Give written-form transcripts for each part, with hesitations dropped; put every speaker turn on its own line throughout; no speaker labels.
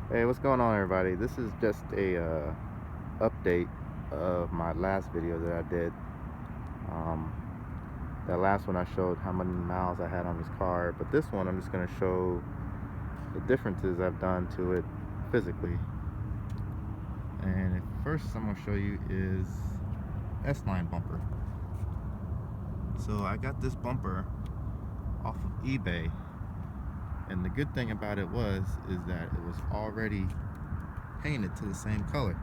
Hey, what's going on, everybody? This is just a update of my last video that I did. Um, that last one I showed how many miles I had on this car, but this one I'm just going to show the differences I've done to it physically. And first I'm going to show you is S-line bumper. So I got this bumper off of eBay, and the good thing about it is that it was already painted to the same color.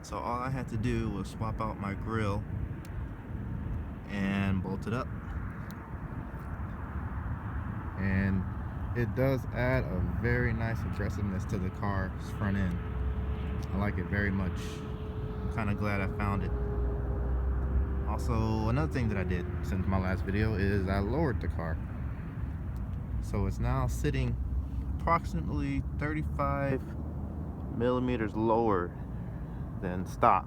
So all I had to do was swap out my grill and bolt it up, and it does add a very nice aggressiveness to the car's front end. I like it very much. I'm kind of glad I found it. Also, another thing that I did since my last video is I lowered the car, so it's now sitting approximately 35 millimeters lower than stock.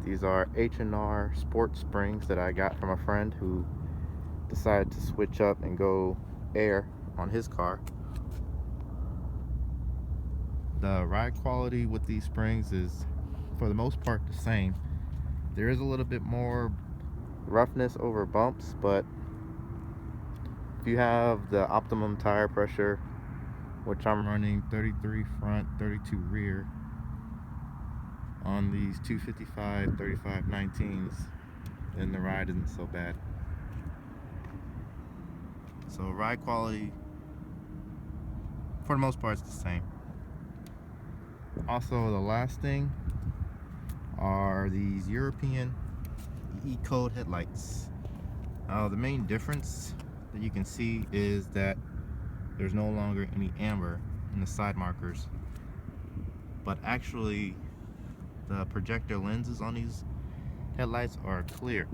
These are H&R sport springs that I got from a friend who decided to switch up and go air on his car. The ride quality with these springs is for the most part the same. There is a little bit more roughness over bumps, but if you have the optimum tire pressure, which I'm running 33 front, 32 rear on these 255 35 19s, then the ride isn't so bad. So ride quality for the most part is the same. Also, the last thing are these European E-code headlights. The main difference that you can see is that there's no longer any amber in the side markers, but actually the projector lenses on these headlights are clear.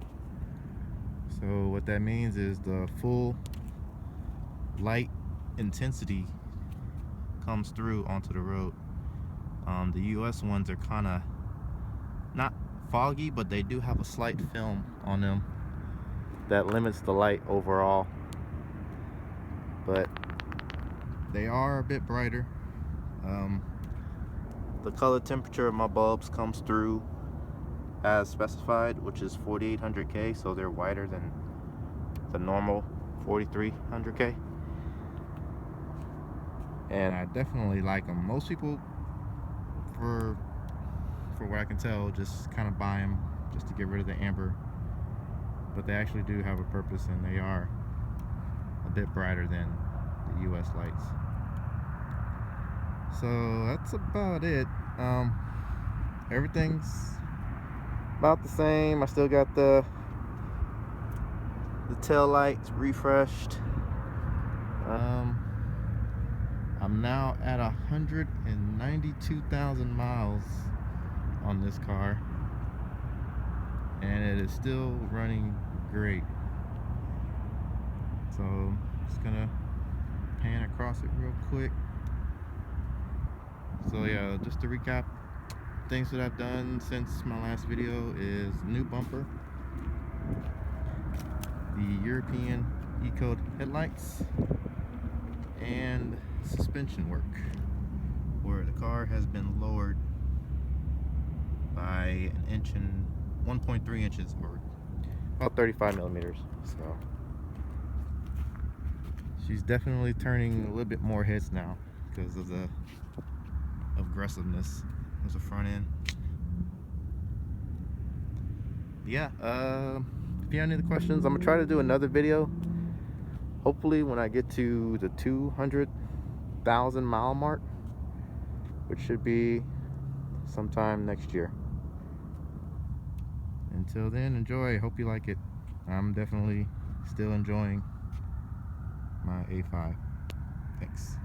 So what that means is the full light intensity comes through onto the road. The US ones are kind of not foggy, but they do have a slight film on them that limits the light overall, but they are a bit brighter. The color temperature of my bulbs comes through as specified, which is 4800K, so they're whiter than the normal 4300K, and I definitely like them. Most people, for what I can tell, just kind of buy them just to get rid of the amber, but they actually do have a purpose, and they are a bit brighter than the US lights. So that's about it. Everything's about the same. I still got the tail lights refreshed. I'm now at 192,000 miles on this car, and it is still running great. So I'm just gonna pan across it real quick. So yeah, just to recap, things that I've done since my last video is new bumper, the European E-code headlights, and suspension work, where the car has been lowered by an inch and 1.3 inches, or about 35 millimeters. So she's definitely turning a little bit more heads now because of the aggressiveness of the front end. Yeah, if you have any other questions, I'm gonna try to do another video hopefully when I get to the 200,000 mile mark, which should be sometime next year. Until then, enjoy. Hope you like it. I'm definitely still enjoying my A5. Thanks.